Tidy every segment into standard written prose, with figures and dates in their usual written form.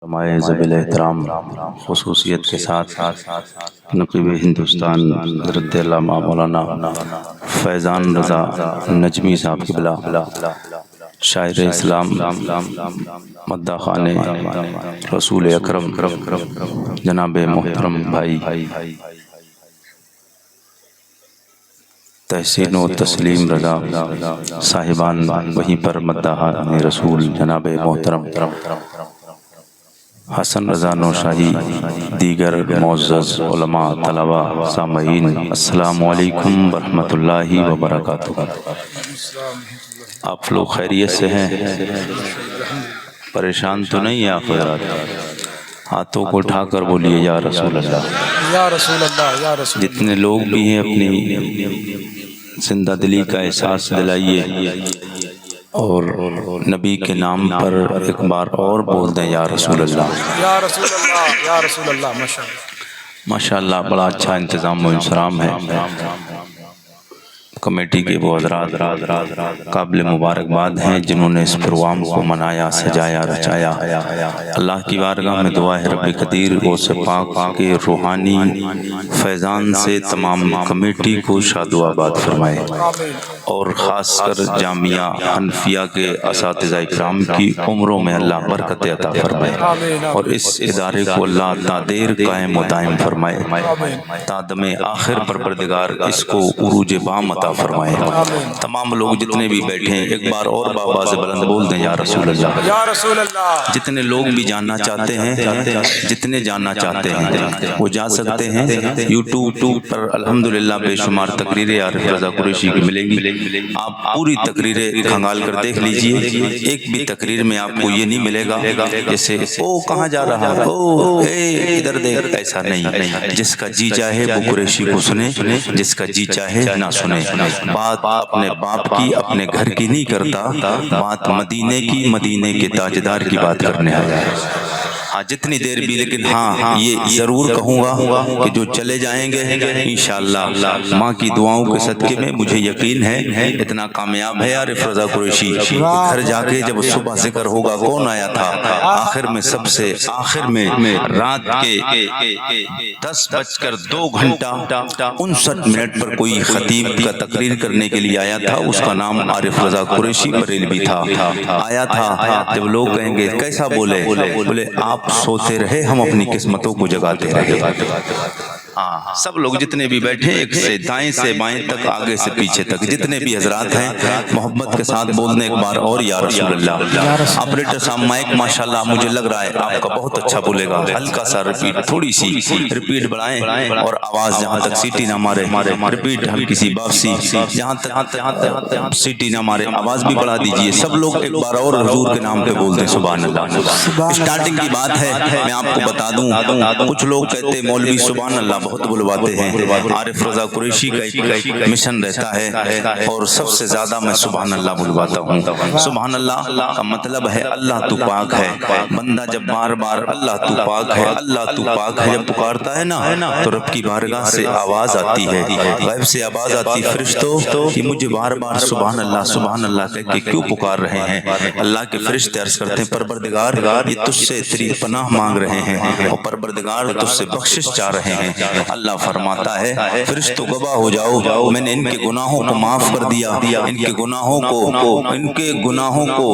ہمارے ذبیل احترام خصوصیت کے ساتھ نقیب ہندوستان حضرت علامہ مولانا فیضان رضا نجمی صاحب قبلہ، شاعر اسلام، مداح خوان رسول اکرم جناب محترم بھائی تحسین و تسلیم رضا صاحبان، وہیں پر مداحان رسول جناب محترم حسن رضا نوشاہی، دیگر معزز علماء، طلباء، سامعین، السلام علیکم ورحمۃ اللہ وبرکاتہ۔ آپ لوگ خیریت سے ہیں؟ پریشان تو نہیں ہیں آپ حضرات؟ ہاتھوں کو اٹھا کر بولیے یا رسول اللہ، یا رسول اللہ، یا رسول اللہ۔ جتنے لوگ بھی ہیں اپنی زندہ دلی کا احساس دلائیے اور نبی کے نام پر ایک بار اور بول دیں یا رسول اللہ، یا رسول اللہ، یا رسول اللہ۔ ماشاءاللہ ماشاءاللہ، بڑا اچھا انتظام و انصرام ہے۔ کمیٹی کے وہ حضرات قابل مبارکباد ہیں جنہوں نے اس پروگرام کو منایا، سجایا، رچایا۔ اللہ کی بارگاہ میں دعا ہے رب قدیر غوث پاک کے روحانی فیضان سے تمام کمیٹی کو شاد و آباد فرمائے، اور خاص کر جامعہ حنفیہ کے اساتذہ اکرام کی عمروں میں اللہ برکت عطا فرمائے، اور اس ادارے کو اللہ تا دیر قائم و دائم فرمائے، تا دم آخر پروردگار اس کو عروج بام عطا فرمائے۔ تمام لوگ جتنے بھی بیٹھے ہیں ایک بار اور بآواز بلند بول دیں یا رسول اللہ، یا رسول اللہ۔ جتنے لوگ بھی جاننا چاہتے ہیں، جتنے جانا چاہتے ہیں وہ جا سکتے ہیں۔ یوٹیوب پر الحمدللہ بے شمار تقریریں عارف رضا قریشی کی ملیں گی، آپ پوری تقریریں کھنگال کر دیکھ لیجئے، ایک بھی تقریر میں آپ کو یہ نہیں ملے گا جیسے او کہاں جا رہا ہے، او اے ادھر دیکھ، ایسا نہیں۔ جس کا جی چاہے وہ قریشی کو سنے، جس کا جی چاہے نہ سنے۔ بات اپنے باپ کی، اپنے گھر کی نہیں کرتا، بات مدینے کی، مدینے کے تاجدار کی بات کرنے آیا ہے۔ ہاں جتنی دیر بھی، لیکن ہاں یہ ضرور کہوں گا کہ جو چلے جائیں گے انشاءاللہ ماں کی دعاؤں کے صدقے میں مجھے یقین ہے اتنا کامیاب ہے عارف رضا قریشی، گھر جا کے جب صبح ذکر ہوگا کون آیا تھا، آخر میں سب سے آخر میں رات کے 10:02 پر کوئی خطیب کا تقریر کرنے کے لیے آیا تھا، اس کا نام عارف رضا قریشی بریلوی تھا۔ آیا تھا، جب لوگ کہیں گے کیسا بولے، بولے آپ سوتے رہے ہم اپنی قسمتوں کو جگاتے رہے۔ سب لوگ جتنے بھی بیٹھے، ایک سے دائیں سے بائیں تک، آگے سے پیچھے تک، جتنے بھی حضرات ہیں محبت کے ساتھ بولنے ایک بار اور یا رسول اللہ۔ آپریٹر صاحب مائک ماشاءاللہ مجھے لگ رہا ہے آپ کا بہت اچھا بولے گا، ہلکا سا ریپیٹ، تھوڑی سی ریپیٹ بڑھائیں، اور آواز جہاں تک سیٹی نہ مارے ریپیٹ ہلکی سی واپسی، جہاں تک سیٹی نہ مارے آواز بھی بڑھا دیجئے۔ سب لوگ ایک بار اور حضور کے نام پہ بولتے سبحان اللہ۔ اسٹارٹنگ کی بات ہے، میں آپ کو بتا دوں، کچھ لوگ کہتے مولوی سبحان اللہ بہت بلواتے ہیں، عارف رضا قریشی کا ایک مشن رہتا ہے اور سب سے زیادہ میں سبحان اللہ بلواتا ہوں۔ سبحان اللہ کا مطلب ہے اللہ تو پاک ہے۔ بندہ جب بار بار اللہ تو پاک ہے، اللہ تو پاک ہے جب پکارتا ہے نا، تو رب کی بارگاہ سے آواز آتی ہے، غیب سے آواز آتی، فرشتوں کہ مجھے بار بار سبحان اللہ سبحان اللہ کہہ کے کیوں پکار رہے ہیں؟ اللہ کے فرشتے عرض کرتے ہیں پروردگار یہ تجھ سے تیری پناہ مانگ رہے ہیں، اور پروردگار تجھ سے بخشش چاہ رہے ہیں۔ اللہ فرماتا ہے فرشتوں گواہ ہو جاؤ، میں نے ان کے گناہوں کو معاف کر دیا، ان کے گناہوں کو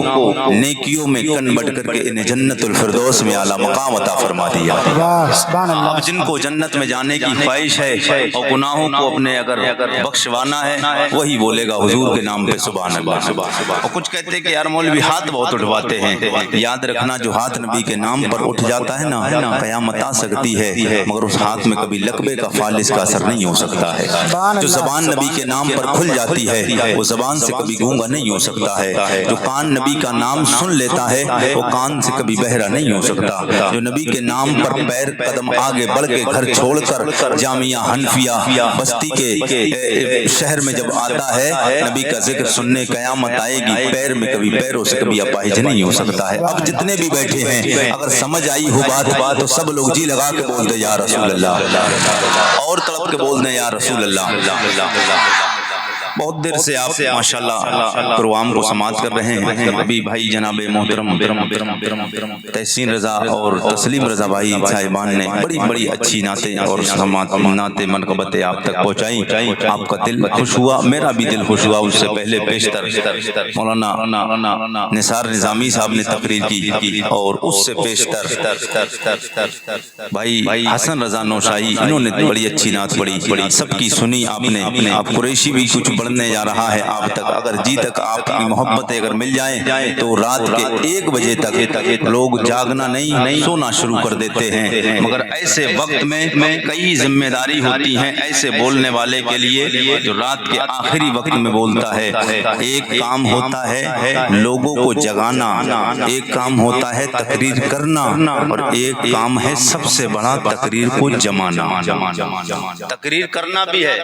نیکیوں میں کنورٹ کر کے انہیں جنت الفردوس میں اعلیٰ مقام عطا فرما دیا۔ اب جن کو جنت میں جانے کی خواہش ہے اور گناہوں کو اپنے اگر بخشوانا ہے، وہی بولے گا حضور کے نام پہ سبحان اللہ۔ اور کچھ کہتے کہ یار مولوی ہاتھ بہت اٹھواتے ہیں، یاد رکھنا جو ہاتھ نبی کے نام پر اٹھ جاتا ہے نا، قیامت آ سکتی ہے مگر اس ہاتھ میں کبھی لقبے کا فالس کا اثر نہیں ہو سکتا ہے۔ جو زبان نبی کے نام پر کھل جاتی ہے وہ زبان سے کبھی گونگا نہیں ہو سکتا ہے۔ جو کان نبی کا نام سن لیتا ہے وہ کان سے کبھی بہرا نہیں ہو سکتا۔ جو نبی کے نام پر پیر قدم آگے بڑھ کے گھر چھوڑ کر جامعہ حنفیہ بستی کے شہر میں جب آتا ہے، نبی کا ذکر سننے قیامت آئے گی، پیر میں کبھی پیروں سے کبھی اپاہج نہیں ہو سکتا ہے۔ اب جتنے بھی بیٹھے ہیں اگر سمجھ آئی ہو بات تو سب لوگ جی لگا کے بول دے یا رسول اللہ، اور تڑپ کے بول دیں یا رسول اللہ۔ بہت دیر سے آپ ماشاءاللہ پروگرام کو سماعت کر رہے ہیں. ابھی بھائی جناب محترم تحسین رضا اور تسلیم رضا بھائی صاحبان نے بڑی بڑی اچھی نعتیں اور نعتیں منقبتیں آپ تک پہنچائی. آپ کا دل خوش ہوا, میرا بھی دل خوش ہوا. اس سے پہلے پیشتر مولانا نثار نظامی صاحب نے تقریر کی, اور اس سے پیشتر بھائی حسن رضا نوشائی, انہوں نے بڑی اچھی نعت پڑھی. سب کی سنی آپ نے. آپ قریشی بھی کچھ پڑھنے جا رہا ہے آپ تک. اگر جی تک آپ کی محبتیں اگر مل جائیں تو رات کے 1 بجے تک لوگ جاگنا نہیں سونا شروع کر دیتے ہیں. مگر ایسے وقت میں کئی ذمہ داری ہوتی ہیں ایسے بولنے والے کے لیے جو رات کے آخری وقت میں بولتا ہے. ایک کام ہوتا ہے لوگوں کو جگانا, ایک کام ہوتا ہے تقریر کرنا, اور ایک کام ہے سب سے بڑا تقریر کو جمانا. تقریر کرنا بھی ہے,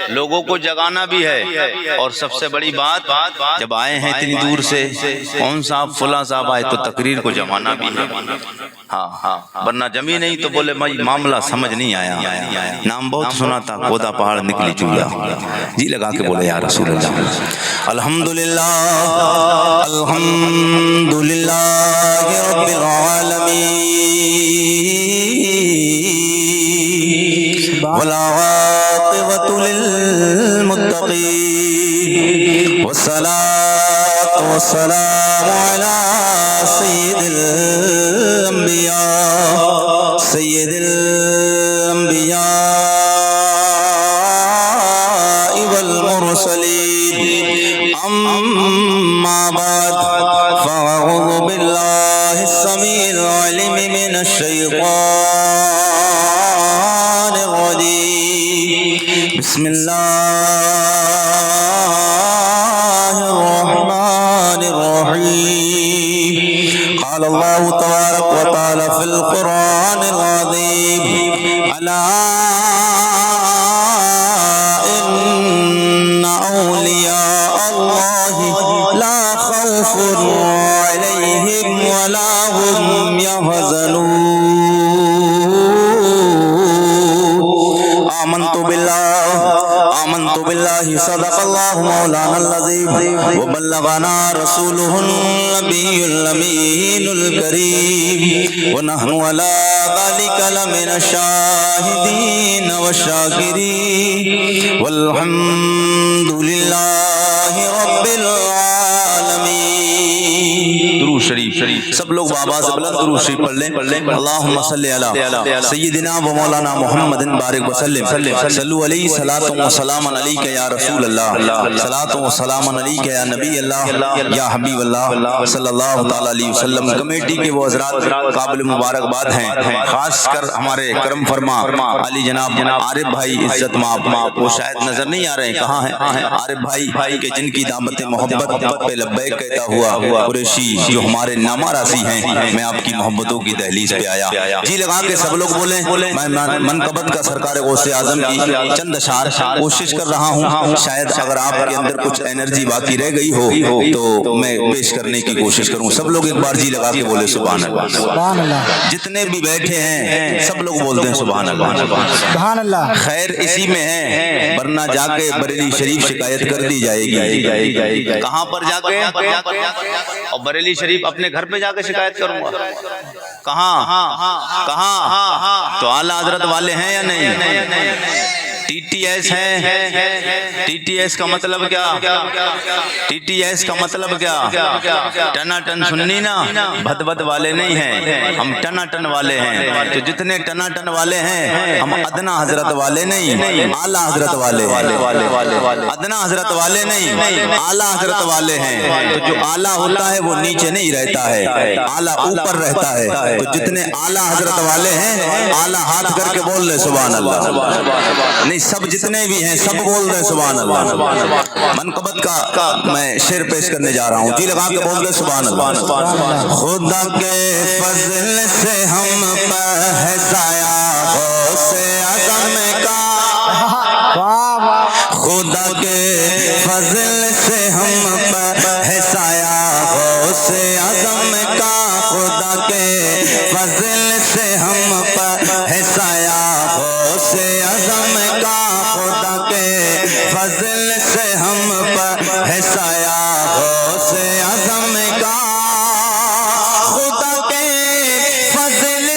لوگوں کو جگانا بھی ہے, اور سب سے بڑی بات جب آئے ہیں اتنی دور سے, کون صاحب فلاں صاحب آئے, تو تقریر کو جمانا بھی ہے. ہاں ورنہ جمی نہیں تو بولے بھائی معاملہ سمجھ نہیں آیا, نام بہت سنا تھا کھودا پہاڑ نکلی چویا. جی لگا کے بولے یا رسول اللہ. الحمدللہ الحمدللہ رب العالمین والعاقبۃ للمتقین والصلاۃ والسلام علی سید الانبیاء والمرسلین. اما بعد فاعوذ باللہ السمیع العلیم من الشیطان الرجیم. بسم اللہ الرحمن الرحیم. قال اللہ تبارک و تعالی فی القرآن العظیم الا ان اولیاء اللہ لا خوف علیہم ولا هم يحزنون. آمنت بالله صدق الله مولانا العظيم وبلغنا رسوله النبي الأمين الكريم ونحن على ذلك لمن الشاهدين والشاكرين والحمد لله رب العالمين. درود شریف سب لوگ بابا سے بلند درود شریف پڑھ لیں. اللہم صلی علی سیدنا و مولانا محمد بارک وسلم. صلو علیہ صلاۃ و سلام علیک یا رسول اللہ, صلاۃ و سلام علیک یا نبی اللہ یا حبیب اللہ صلی اللہ تعالی علیہ وسلم. کمیٹی کے وہ حضرات قابل مبارکباد ہیں, خاص کر ہمارے کرم فرما علی جناب عارف بھائی عزت ماپ, وہ شاید نظر نہیں آ رہے ہیں, کہاں ہیں عارف بھائی کے جن کی دعوت محبت پہ لبیک کہتا ہوا قریشی جو ہمارے نامہ راسی ہیں. میں آپ کی محبتوں کی دہلیز پہ آیا. جی لگا کے سب لوگ بولیں. میں منقبت کا سرکار غوث اعظم کی چند اشعار کوشش کر رہا ہوں, شاید اگر آپ کے اندر کچھ انرجی باقی رہ گئی ہو تو میں پیش کرنے کی کوشش کروں. سب لوگ ایک بار جی لگا کے بولے سبحان اللہ. جتنے بھی بیٹھے ہیں سب لوگ بولتے ہیں سبحان اللہ. خیر اسی میں ہے, ورنہ جا کے بریلی شریف شکایت کر دی جائے گی. کہاں پر جا کے؟ اور بریلی شریف اپنے گھر پہ جا کے شکایت کروں گا. کہاں تو اعلیٰ حضرت والے ہیں یا نہیں؟ ٹی ٹی ایس ہے. ٹی ٹی ایس کا مطلب کیا؟ ٹی ٹی ایس کا مطلب کیا؟ ٹنا ٹن سننی نا, بھد بھد والے نہیں ہیں, ہم ٹنا ٹن والے ہیں. تو جتنے ٹنا ٹن والے ہیں ہم ادنا حضرت والے نہیں, اعلیٰ حضرت والے ہیں. ادنا حضرت والے نہیں, اعلیٰ حضرت والے ہیں. تو جو اعلیٰ ہوتا ہے وہ نیچے نہیں رہتا ہے, اعلیٰ اوپر رہتا ہے. تو جتنے اعلیٰ حضرت والے ہیں اعلیٰ ہاتھ کر کے بول رہے سبحان اللہ. سب جتنے بھی ہیں سب بول رہے سبحان اللہ. منقبت کا میں شعر پیش کرنے جا رہا ہوں. جی لگا کے بول رہے سبحان اللہ. خدا کے فضل سے ہم پر ہے سایہ غوث اعظم کا, خدا کے فضل سے ہم پر ہے سایہ غوث اعظم کا, خدا کے فضل سے ہم پر ہے سایہ غوث اعظم کا, خدا کے فضل سے ہم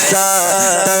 70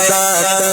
70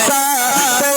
70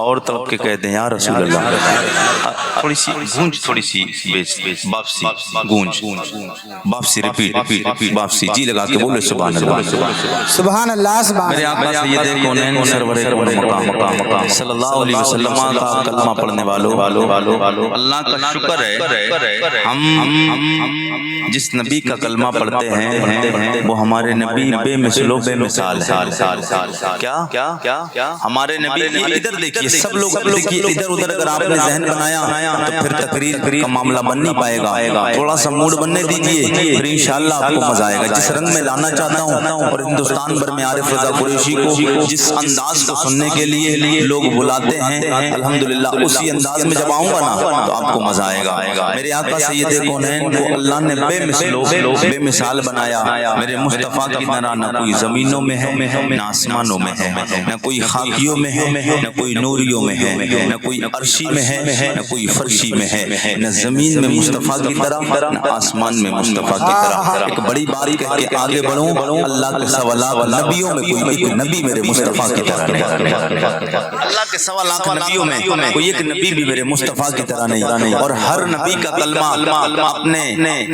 اور طلب کے کہتے ہیں یا رسول اللہ. تھوڑی سی گونج، تھوڑی سی واپسی گونج، واپسی ریپیٹ، واپسی جی لگا کے بولے سبحان اللہ. سبحان اللہ سبحان میرے آقا سید کونین سرور مقام صلی اللہ علیہ وسلم کا کلمہ پڑھنے والوں، اللہ کا شکر ہے ہم جس نبی کا کلمہ پڑھتے ہیں وہ ہمارے نبی بے مثل و بے مثال ہے. کیا ہمارے نبی ادھر دیکھیے، سب لوگ دیکھیے ادھر ادھر. اگر آپ نے ذہن بنایا تو پھر تقریر کا معاملہ بن نہیں پائے گا. تھوڑا سا موڈ بننے دیجیے، پھر انشاءاللہ آپ کو مزہ آئے گا. جس رنگ میں لانا چاہتا ہوں اور ہندوستان بھر میں عارف رضا قریشی کو جس انداز کو سننے کے لیے لوگ بلاتے ہیں، الحمدللہ اسی انداز میں جب آؤں گا نا تو آپ کو مزہ آئے گا. میرے آقا سید کونین کو اللہ نے بے مثل و بے مثال بنایا. میرے مصطفیٰ کی طرح نہ کوئی زمینوں میں ہے، نہ آسمانوں میں ہے، نہ کوئی خاکیوں میں ہے، نہ کوئی نوریوں میں ہے، نہ کوئی عرشی میں ہے، نہ کوئی فرشی میں ہے، نہ زمین میں مصطفیٰ کی طرح، نہ آسمان میں مصطفیٰ کی طرح. ایک بڑی بات کہہ کے آگے بڑھوں، اللہ کے سوا لاکھ نبیوں میں کوئی ایک نبی میرے مصطفیٰ کی طرح نہیں. اللہ کے سوا لاکھ نبیوں میں کوئی ایک نبی بھی میرے مصطفیٰ کی طرح نہیں. اور ہر نبی کا کلمہ اپنے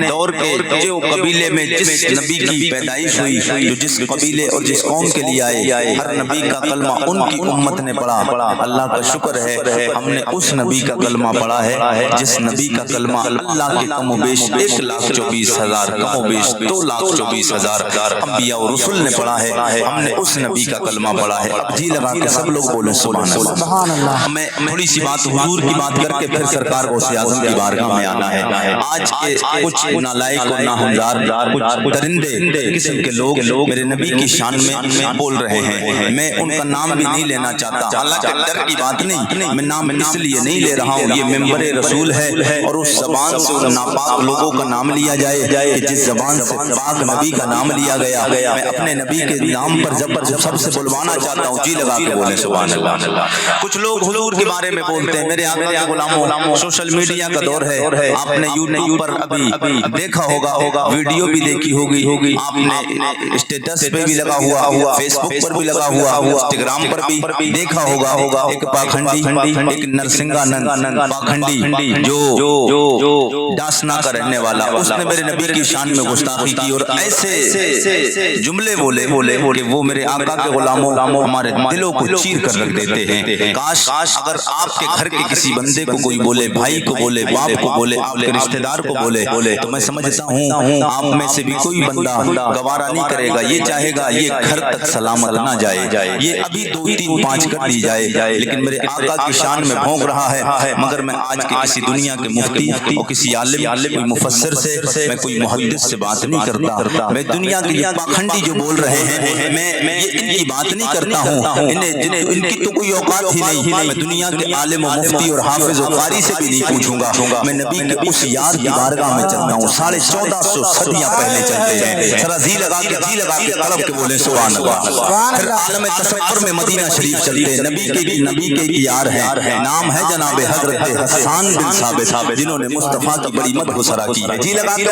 دور کے جو قبیلے میں جس نبی کی پیدائش ہوئی، جو جس قبیلے اور جس قوم کے لیے آئے، ہر نبی کا کلمہ ان کی امت نے پڑھا. اللہ کا شکر ہے ہم نے اس نبی کا کلمہ پڑھا ہے جس نبی کا کلمہ اللہ کے کم و بیش 1,24,000 کم و بیش 2,24,000 انبیاء و رسول نے پڑھا ہے. ہم نے اس نبی کا کلمہ پڑھا ہے. اب جی لگا کے سب لوگ بولیں سبحان اللہ. میں تھوڑی سی بات حضور کی بات کر کے پھر سرکار غوث اعظم کی بارگاہ میں آنا ہے. آج کے کچھ نالائق اور ناہمزار کچھ درندے قسم کے لوگ میرے نبی کی شان میں بول رہے ہیں. میں ان کا نام بھی نہیں لینا چاہتا، حالانکہ ڈر کی بات نہیں، میں نام اس لیے نہیں لے رہا ہوں. یہ ممبر رسول ہے اور اس زبان سے ان ناپاک لوگوں کا نام لیا جائے کہ جس زبان سے پاک نبی کا نام لیا گیا. میں اپنے نبی کے نام پر جب سب سے بلوانا چاہتا ہوں، جی لگا کے بولیں سبحان اللہ. کچھ لوگ حضور کے بارے میں بولتے ہیں. میرے آقا کے غلاموں، سوشل میڈیا کا دور ہے. آپ نے یوٹیوب پر ابھی دیکھا ہوگا، ویڈیو بھی دیکھی ہوگی، آپ نے اسٹیٹس پہ بھی لگا ہوا، فیس بک پر بھی لگا ہوا، انسٹاگرام پر بھی دیکھا ہوگا. ایک پاکھنڈی، ایک نرسنگا نند پاکھنڈی جو ڈاسنا کا رہنے والا، اس نے میرے نبی کی شان میں گستاخی کی اور ایسے جملے بولے کہ وہ میرے آقا کے غلاموں ہمارے دلوں کو چیر کر رکھ دیتے ہیں. کاش اگر آپ کے گھر کے کسی بندے کو کوئی بولے، بھائی کو بولے، باپ کو بولے، آپ کے رشتہ دار کو بولے، تو میں سمجھتا ہوں آپ میں سے بھی کوئی بندہ گوارا نہیں کرے گا. یہ چاہے گا یہ گھر تک سلامت نہ جائے، یہ ابھی 2 3 5 کر دی جائے. لیکن میرے آقا کی شان میں بھونک رہا ہے. مگر میں آج کے کسی دنیا کے مفتی اور کسی عالم، کوئی مفسر سے، میں کوئی محدث سے بات نہیں کرتا. میں دنیا کے یہ پاکھنڈی جو بول رہے ہیں، میں یہ ان کی بات نہیں کرتا ہوں. ان کی تو کوئی اوقات ہی نہیں. میں دنیا کے عالم و مفتی اور حافظ و قاری سے بھی نہیں پوچھوں گا. میں نبی کے اس یار کی بارگاہ میں چلتا ہوں. 1450 صدیاں پہلے چلتے ہیں. ذرا جی لگا کے طلب کے بولے سبحان اللہ. پھر عالم تصور میں مدینہ شریف چلتے ہیں. نبی کے یار ہے، نام ہے جناب حضرت حسان بن ثابت، جنہوں نے مصطفیٰ کی بڑی مدح و ثنا کی ہے. جی لگا کے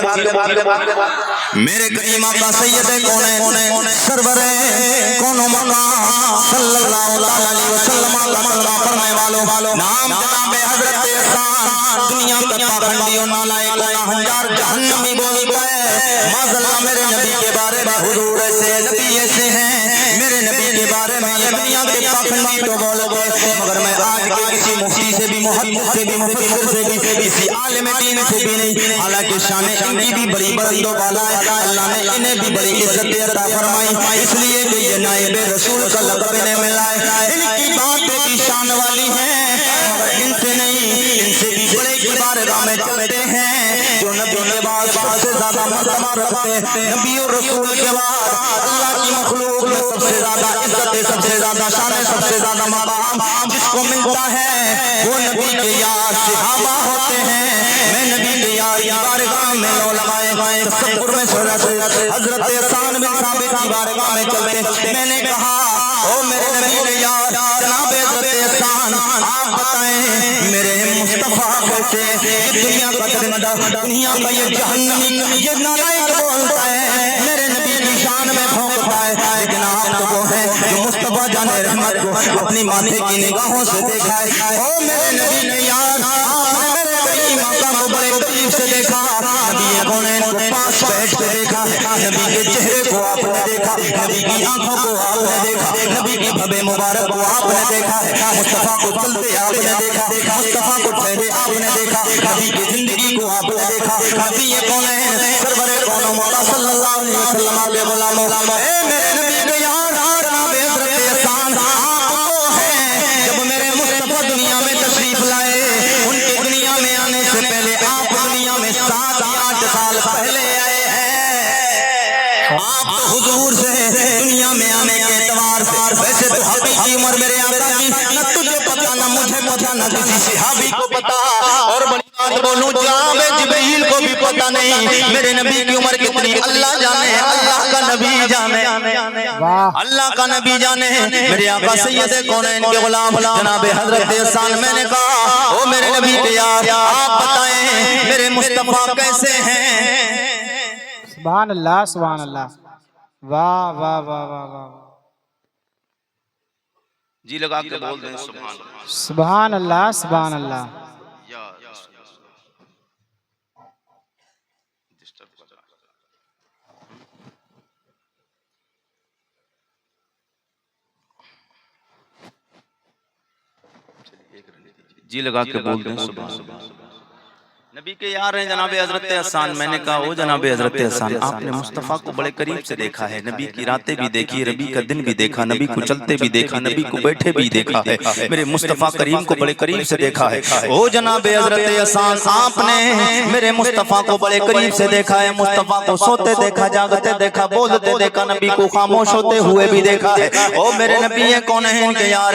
میرے کریم آقا سید کونین سرور کون و مقام صلی اللہ علیہ وسلم کا کلمہ پڑھنے والوں، نام جناب حضرت حسان. دنیا کا پاکھنڈی اور نالائق ناہنجار جہنمی بولتا ہے معاذاللہ میرے نبی کے بارے میں حضور ایسے نبی ایسے ہیں. میرے نبی کے بارے میں یہ دنیا کے پاکھنڈی تو بول گئے، مگر میں آج کے کسی مفتی سے بھی، محدث سے بھی، مفسر سے بھی، کسی عالم دین سے بھی نہیں. حالانکہ شان ان کی بھی بڑی بلند و بالا ہے. اللہ نے انہیں بھی بڑی عزت عطا فرمائی، اس لیے کہ یہ نائب رسول کا لقب انہیں ملا ہے. ان کی باتیں بھی شان والی ہیں، مگر ان سے نہیں، ان سے بھی بڑے کی بارگاہ میں چلتے ہیں جو نبی کے بعد سب سے زیادہ مرتبہ رکھتے ہیں. نبی اور رسول کے بعد اللہ کی مخلوق میں سب سے زیادہ عزت، سب سے زیادہ شان، سب سے زیادہ مقام جس کو ملتا ہے وہ نبی کے یار صحابہ ہوتے ہیں. میں نبی کے یار کی بارگاہ میں لو لگائے تصور میں حضرت حسان بن ثابت کی بارگاہ میں چلتے. میں نے کہا او میرے نبی کے یار جناب حضرت حسان، آپ بتائیں میرے مصطفیٰ کیسے دنیا کا درندہ، دنیا کا یہ جہنمی، یہ نالائق بولتا ہے میرے نبی کی شان میں بھونکتا ہے. لیکن آپ تو وہ ہے جو مصطفیٰ جان رحمت کو اپنی ماتھے کی نگاہوں سے دیکھا ہے۔ او میرے نبی نے یار میرے کئی مقام کو بڑے قریب سے دیکھا، نبی کونین کو پاس بیٹھ کے دیکھا، نبی کے چہرے کو آپ نے دیکھا، نبی کی آنکھوں کو آپ نے دیکھا، نبی کی بھبے مبارک کو آپ نے دیکھا، مصطفیٰ کو چلتے آپ نے دیکھا، مصطفیٰ کو ٹھہرے آپ نے دیکھا، نبی کی زندگی کو آپ نے دیکھا۔ نبی کونین سرور کون مولا صلی اللہ علیہ وسلم کے غلاموں، اے میرے نبی کے یار جناب حضرت احسان آپ کو ہے جب میرے مصطفیٰ دنیا میں تشریف لائے، ان کے دنیا میں آنے سے پہلے آپ دنیا میں 7-8 سال پہلے آئے ہیں۔ آپ تو حضور سے دنیا میں آنے کے اعتبار سے ویسے تو حقیقی عمر میرے آقا کی نہ تجھے پتا نہ مجھے پتا نہ کسی صحابی کو پتا، اور بڑی بات بولوں جناب جبرائیل کو بھی پتا نہیں میرے نبی کی عمر کتنی، اللہ جانے، اللہ کا نبی جانے، اللہ کا نبی جانے۔ میرے آقا سید کونین کے غلام جناب حضرت احسان، میں نے کہا او میرے نبی کے یار آپ بتائیں میرے مصطفیٰ کیسے ہیں؟ سبحان اللہ سبحان اللہ، واہ واہ واہ واہ واہ، جی لگا کے بول دیں سبحان اللہ، سبحان اللہ سبحان اللہ۔ جی لگا کے بول دیں سبحان اللہ۔ نبی کے یار ہیں جناب حضرت احسان، میں نے کہا او جناب حضرت احسان آپ نے مصطفیٰ کو بڑے قریب سے دیکھا ہے، نبی کی راتیں بھی دیکھی، نبی کا دن بھی دیکھا، نبی کو چلتے بھی دیکھا، نبی کو بیٹھے بھی دیکھا ہے، میرے مصطفیٰ کریم کو بڑے قریب سے دیکھا ہے۔ او جناب حضرت احسان آپ نے میرے مصطفیٰ کو بڑے قریب سے دیکھا ہے، مصطفیٰ کو سوتے دیکھا، جاگتے دیکھا، بولتے دیکھا، نبی کو خاموش ہوتے ہوئے بھی دیکھا ہے۔ او میرے نبی کونین کے یار،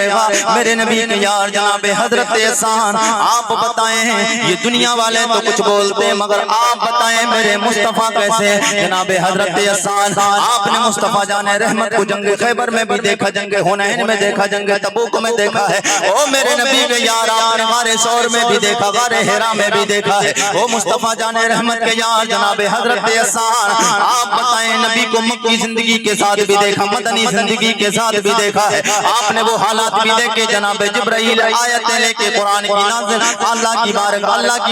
میرے نبی کے یار جناب حضرت احسان آپ بتائیں یہ دنیا والے تو کچھ بولتے مگر آپ بتائیں میرے مصطفیٰ کیسے ہیں؟ جناب حضرت احسان آپ نے مصطفیٰ جان رحمت کو جنگ خیبر میں بھی دیکھا، جنگ حنین میں دیکھا، جنگ تبوک میں دیکھا ہے۔ او میرے نبی کے یار آپ نے غار ثور میں بھی دیکھا، غار حرا میں بھی دیکھا ہے۔ او مصطفیٰ جان رحمت کے یار جناب حضرت احسان آپ بتائیں نبی کو مکی زندگی کے ساتھ بھی دیکھا، مدنی زندگی کے ساتھ بھی دیکھا ہے۔ آپ نے وہ حالات بھی دیکھے، جناب جبرائیل آیتیں لے کے قرآن کی نازل اللہ کی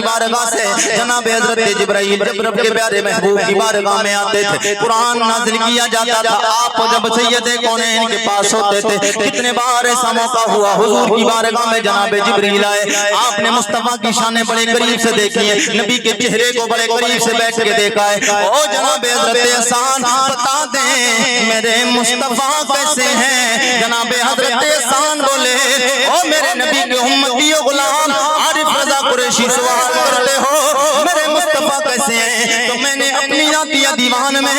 بارگاہ سے جناب حضرت جبرائیل جب رب کے پیارے محبوب کی بارگاہ میں آتے تھے، قرآن نازل کیا جاتا تھا، آپ جب سید کونین کے پاس ہوتے تھے، کتنے بار ایسا موقع ہوا حضور کی بارگاہ میں جناب جبرائیل آئے، آپ نے مصطفیٰ کی شانیں بڑے قریب سے دیکھی ہیں، نبی کے چہرے کو بڑے قریب سے بیٹھ کے دیکھا ہے۔ او جناب حضرت احسان بتا دیں میرے مصطفیٰ کیسے ہیں؟ جناب حضرت احسان بولے او میرے نبی کے امتی و غلام عارف رضا قریشی سوال کرتے ہو میرے مصطفیٰ کیسے ہیں؟ تو میں نے اپنی عطیہ دیوان میں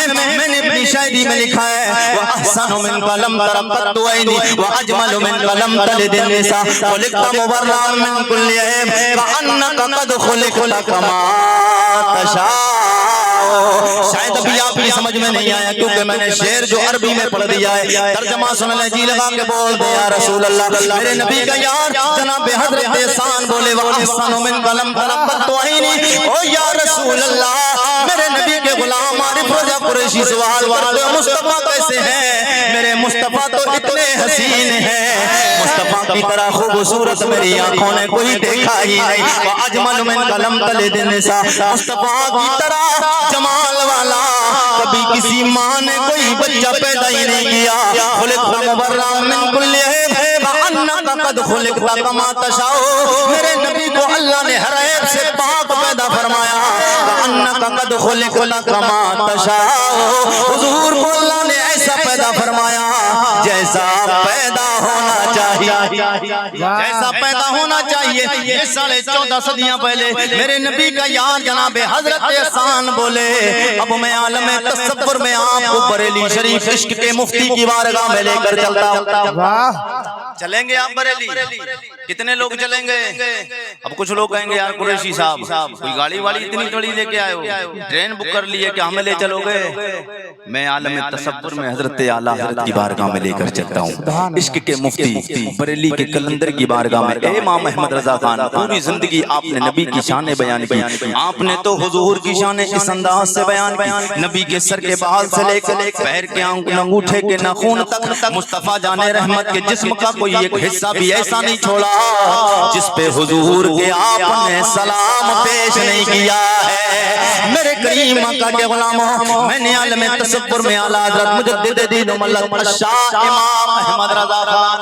نے اپنی شاعری میں لکھا ہے وَأَحْسَنُ مِنْكَ لَمْ تَرَ قَطُّ عَيْنِي وَأَجْمَلُ مِنْكَ لَمْ تَلِدِ النِّسَاءُ خُلِقْتَ مُبَرَّأً مِنْ كُلِّ عَيْبٍ كَأَنَّكَ قَدْ خُلِقْتَ كَمَا تَشَاءُ۔ شاید ابھی آپ کی سمجھ میں نہیں آیا کیونکہ میں نے شعر جو عربی میں پڑھ دیا ہے، ترجمہ سن لیں، جی لگا کے بول دے یا رسول اللہ میرے نبی کا یار جناب حضرت احسان بولے وَأَحْسَنُ مِنْكَ لَمْ تَرَ قَطُّ عَيْنِي، او یا رسول اللہ میرے نبی کے غلام عارف رضا قریشی سوال کرتے مصطفیٰ کیسے ہیں؟ میرے مصطفیٰ تو اتنے حسین ہیں، مصطفیٰ کی طرح خوبصورت میری آنکھوں نے کوئی دیکھا ہی نہیں، وَأَجْمَلُ مِنْكَ لَمْ تَلِدِ النِّسَاءُ، مصطفیٰ کی طرح جمال والا کبھی کسی ماں نے کوئی بچہ پیدا ہی نہیں کیا، خلقت مبرأ من کل عیب کأنک قد خلقت کما تشاء، میرے نبی کو اللہ نے ہر عیب سے پاک پیدا فرمایا، کأنک قد خلقت کما تشاء، حضور کو اللہ نے ایسا پیدا فرمایا جیسا پیدا ہونا چاہیے، جیسا پیدا ہونا چاہیے۔ یہ 14.5 صدیاں پہلے میرے نبی کا یار جناب حضرت احسان بولے اب میں عالم تصور میں آپ کو بریلی شریف عشق کے مفتی کی بارگاہ میں لے کر چلتا ہوں۔ چلیں گے آپ بریلی؟ کتنے لوگ چلیں گے؟ اب کچھ لوگ کہیں گے یار قریشی صاحب کوئی گاڑی والی اتنی بڑی لے کے آئے ہو، ٹرین بک کر لیے کہ ہمیں لے چلو گے؟ میں عالم تصور میں حضرت اعلیٰ حضرت کی بارگاہ میں لے کر چلتا ہوں، عشق کے مفتی بریلی کے کلندر کی بارگاہ میں۔ اے امام احمد رضا خان پوری زندگی آپ نے نبی کی شانیں بیان کی، آپ نے تو حضور کی شانیں اس انداز سے بیان کی، نبی کے سر کے بال سے لے کر پیر کے انگوٹھے کے ناخن تک، مصطفیٰ جان رحمت کے جسم کا کوئی ایک حصہ بھی ایسا نہیں چھوڑا جس پہ حضور کے آپ نے سلام پیش نہیں کیا ہے۔ میرے کریم آقا کے غلاموں، میں نے عالم تصور میں اعلیٰ حضرت مجدد دین و ملت شاہ امام احمد رضا خان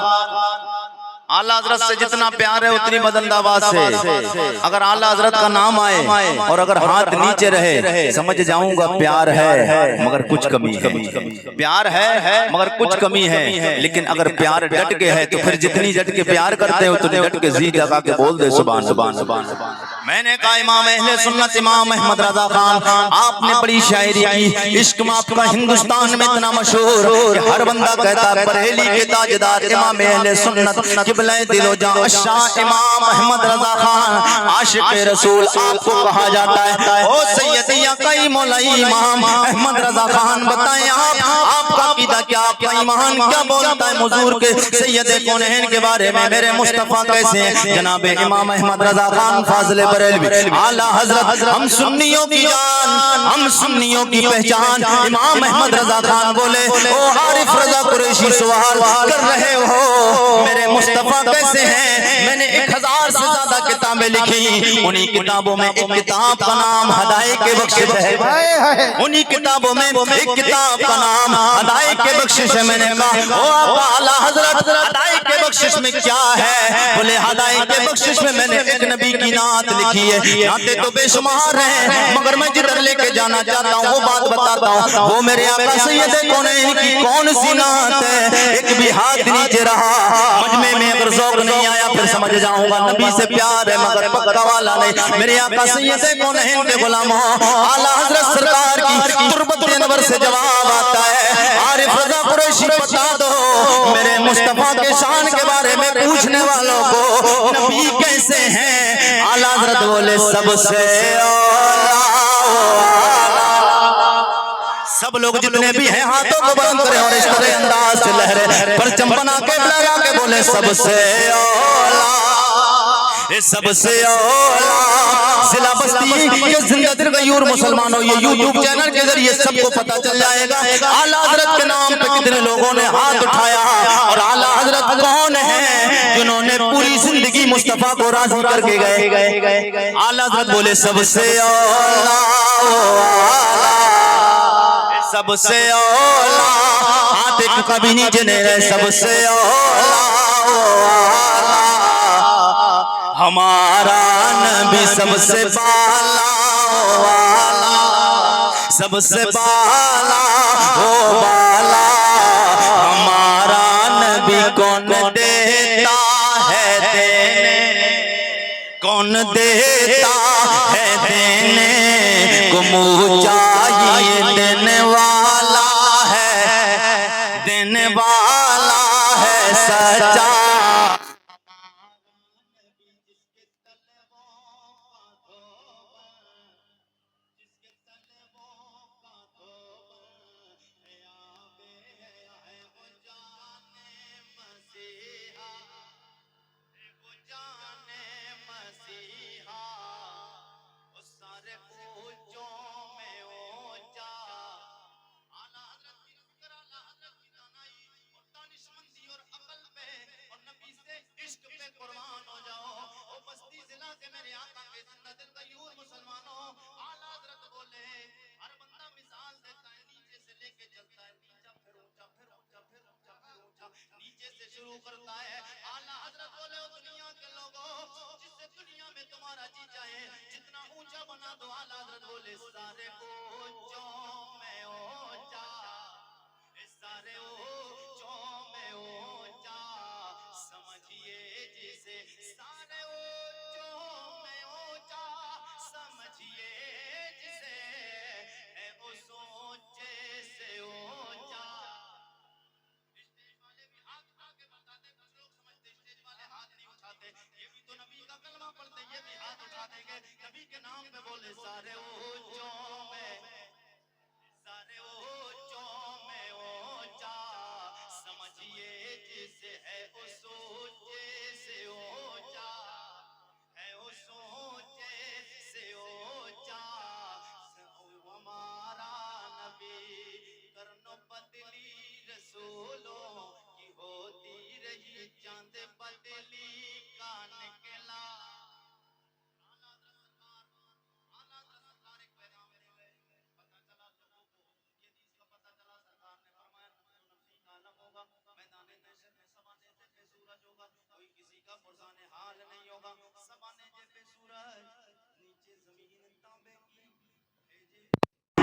اعلیٰ حضرت سے جتنا پیار ہے اتنی بلند آواز سے اگر اعلیٰ حضرت کا نام آئے اور اگر ہاتھ نیچے رہے سمجھ جاؤں گا پیار ہے مگر کچھ کمی ہے، پیار ہے مگر کچھ کمی ہے، لیکن اگر پیار ڈٹ کے ہے تو پھر جتنی ڈٹ کے پیار کرتے ہو اتنی ڈٹ کے زی لگا کے بول دے سبحان سبحان سبحان۔ میں نے کہا امام اہل سنت امام احمد رضا خان آپ نے بڑی شاعری کی، عشق آپ کا ہندوستان میں اتنا مشہور کہ ہر بندہ کہتا ہے بریلی کے تاجدار امام اہل سنت قبلہ دل و جان شاہ امام احمد رضا خان عاشق رسول آپ کو کہا جاتا ہے۔ او سیدی آقائی مولائی امام احمد رضا خان بتائیں آپ کا عقیدہ کیا، آپ کا ایمان کیا بولتا ہے حضور کے سید کونین کے بارے میں؟ میرے مصطفیٰ کیسے ہیں؟ جناب امام احمد رضا خان فاضل بریلوی اعلیٰ حضرت ہم سنیوں کی جان، ہم سنیوں کی پہچان، امام احمد رضا خان بولے او عارف رضا قریشی سوال کر رہے ہو میرے مصطفیٰ کیسے ہیں؟ میں نے 1000 سے زیادہ کتابیں لکھی، انہی کتابوں میں ایک کتاب کا نام ہدایت کے بخشش ہے، انہی کتابوں میں ایک کتاب کا نام ہدایت کے بخشش ہے۔ میں نے کہا او آقا اعلیٰ حضرت ہدایت کے بخشش میں کیا ہے؟ بولے ہدایت کے بخشش میں نے ایک نبی کی نعت لکھی ہے، نعتیں تو بے شمار ہیں مگر میں جدھر لے کے جانا چاہتا ہوں وہ بات بتاتا ہوں، وہ میرے آقا سید کونین کی کون سی نعت ہے؟ ایک بھی ہاتھ نیچے رہا، مجمع میں اگر ذوق نہیں آیا پھر سمجھ جاؤں گا نبی سے پیار ہے مگر پکا والا نہیں۔ میرے آقا سید کونین کے غلاموں اعلیٰ حضرت سرکار کی تربت انور سے جواب آتا ہے، عارف رضا قریشی بتا دو میرے مصطفیٰ کے شان کے بارے میں پوچھنے والوں کو نبی کیسے ہیں؟ اعلیٰ حضرت بولے سب سے سب لوگ جتنے بھی ہیں ہاتھوں کو بلند کریں اور اس طرح انداز سے لہرے پرچم بنا کے لہرا کے بولے سب سے اولا، سب سے اولا ضلع بستی کے زندہ دل غیور مسلمانوں یہ یوٹیوب چینل کے ذریعے سب کو پتہ چل جائے گا اعلیٰ حضرت کے نام پہ کتنے لوگوں نے ہاتھ اٹھایا اور اعلیٰ حضرت کون ہیں جنہوں نے پوری زندگی مصطفیٰ کو راضی کر کے گئے؟ اعلیٰ حضرت بولے سب سے اولا، سب سے اولا ہاتھ ایک کبھی نیچے نہیں رہے، سب سے اولا ہمارا نبی سب سے بالا والا، سب سے بالا ہو بالا ہمارا نبی کون دیتا ہے دینے، کون دیتا ہے دینے کو منہ چاہیے دینے والا ہے، دینے والا ہے سچا۔ نیچے سے شروع کرتا ہے اعلیٰ حضرت بولے او دنیا کے لوگوں جس سے دنیا میں تمہارا جی چاہے جتنا اونچا بنا دو، اعلیٰ حضرت بولے سارے اونچوں میں اونچا، سارے اونچوں میں اونچا سمجھیے جسے، سارے اونچوں میں اونچا سمجھیے جسے ہے اس اونچے سے اونچا۔ یہ بھی تو نبی کا کلمہ پڑھتے یہ بھی ہاتھ اٹھا دیں گے، نبی کے نام پہ بولے سارے اونچوں میں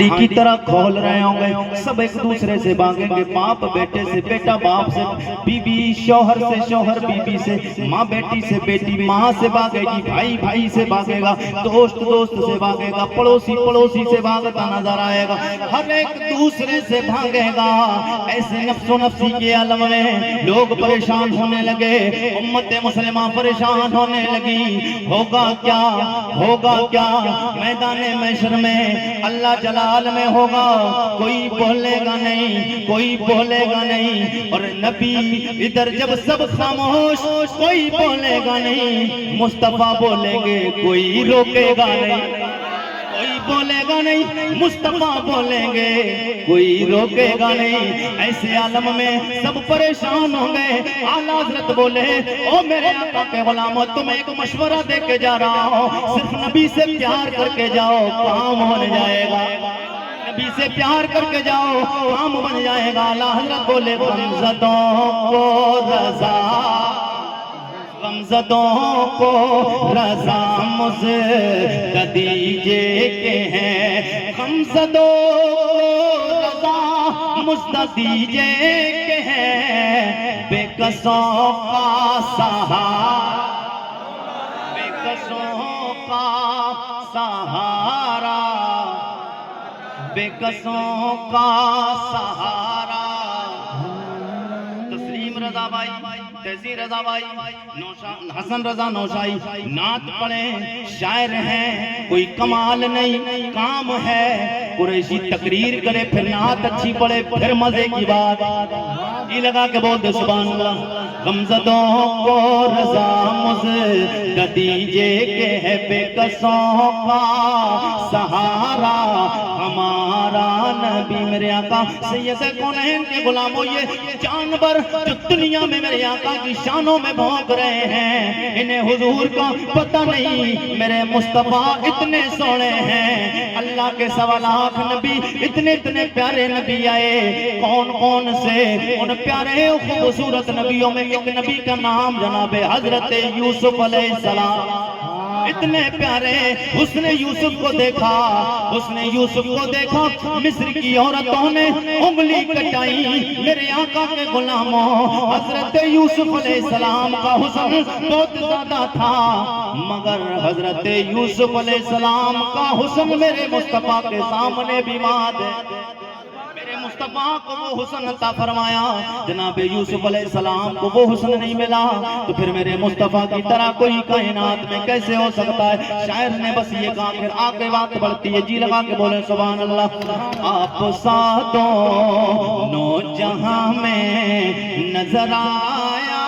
ہانڈی کی طرح کھول رہے ہوں گے، سب ایک دوسرے سے بھاگیں گے، باپ بیٹے سے، بیٹا باپ سے، بیوی شوہر سے، شوہر بیوی سے، ماں بیٹی سے، بیٹی ماں سے بھاگے گی، بھائی بھائی سے بھاگے گا، دوست دوست سے بھاگے گا، پڑوسی پڑوسی سے بھاگتا نظر آئے گا، ہر ایک دوسرے سے بھاگے گا۔ ایسے نفس و نفسی کے عالم میں لوگ پریشان ہونے لگے، امت مسلمہ پریشان ہونے لگی۔ ہوگا کیا، ہوگا کیا میدان محشر میں اللہ جلال میں ہوگا، کوئی بولے گا نہیں، کوئی بولے گا نہیں، اور نبی ادھر جب سب خاموش، کوئی بولے گا نہیں، مصطفیٰ بولیں گے کوئی روکے گا نہیں، کوئی بولے گا نہیں، مصطفیٰ بولیں گے کوئی روکے گا نہیں۔ ایسے عالم میں سب پریشان ہوں گے، اعلیٰ حضرت بولے او میرے آقا کے غلاموں، تمہیں ایک مشورہ دے کے جا رہا ہوں، صرف نبی سے پیار کر کے جاؤ، کام ہو جائے گا، نبی سے پیار کر کے جاؤ، کام بن جائے گا۔ اعلیٰ حضرت بولے غمزدوں کو رضا، غمزدوں کو رضا مجھ دیجئے کہ ہیں، غمزدوں کو رضا مجھ دیجئے کہ ہیں، بے کسوں کا سہارا، بے کسوں کا سہارا، بے کسوں کا سہارا۔ تسلیم رضا بھائی، تحسین رضا بھائی، حسن رضا نوشائی نعت پڑھیں، شاعر ہیں، کوئی کمال نہیں، کام ہے، قریشی تقریر کرے پھر نعت اچھی پڑھے پھر مزے کی بات، یہ لگا کے بول دے سبحان اللہ۔ غمزدوں کو رضا مجھ دیجئے کہ ہے، بے کسوں کا سہارا ہمارا نبی۔ میرے آقا سید کونین کے غلاموں، یہ جانور جو دنیا میں میرے آقا کی شانوں میں بھونک رہے ہیں، انہیں حضور کا پتہ نہیں، میرے مصطفیٰ اتنے سونے ہیں، اللہ کے سوا لاکھ نبی، اتنے اتنے پیارے نبی آئے، کون کون سے، ان پیارے خوبصورت نبیوں میں ایک نبی کا نام جناب حضرت یوسف علیہ السلام، اتنے پیارے، حسن یوسف کو دیکھا، حسن یوسف کو دیکھا، مصر کی عورتوں نے انگلی کٹائی، میرے آقا کے غلاموں، حضرت یوسف علیہ السلام کا حسن بہت زیادہ تھا، مگر حضرت یوسف علیہ السلام کا حسن میرے مصطفیٰ کے سامنے بھی مات ہے، میرے مصطفیٰ کو وہ حسن عطا فرمایا، جناب یوسف علیہ السلام کو وہ حسن نہیں ملا، تو پھر میرے مصطفیٰ کی طرح کوئی کائنات میں کیسے ہو سکتا ہے؟ شاعر نے بس یہ کہا، پھر آگے بات بڑھتی ہے، جی لگا کے بولیں سبحان اللہ۔ آپ ساتوں نو جہاں میں نظر آیا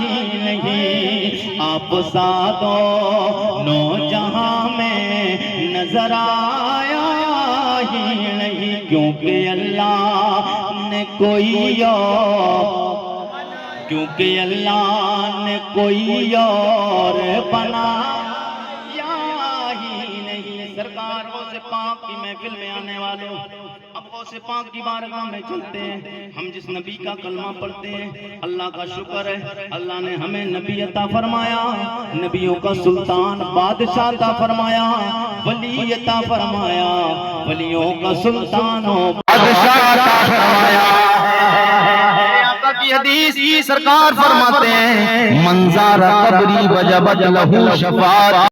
ہی نہیں، آپ ساتوں نو جہاں میں نظر آیا ہی نہیں، کیونکہ اللہ نے کوئی اور، کیونکہ اللہ نے کوئی اور بنایا ہی نہیں۔ سرکار غوث پاک کی محفل میں آنے والے، اب غوث پاک کی بارگاہ میں چلتے ہیں، ہم جس نبی کا کلمہ پڑھتے ہیں، اللہ کا شکر ہے اللہ نے ہمیں نبی عطا فرمایا، نبیوں کا سلطان بادشاہ عطا فرمایا، ولی عطا فرمایا، ولیوں کا سلطان و بادشاہ عطا فرمایا۔ آقا کی حدیث سرکار فرماتے ہیں، منظر قبری وجبت لہو شفاعت،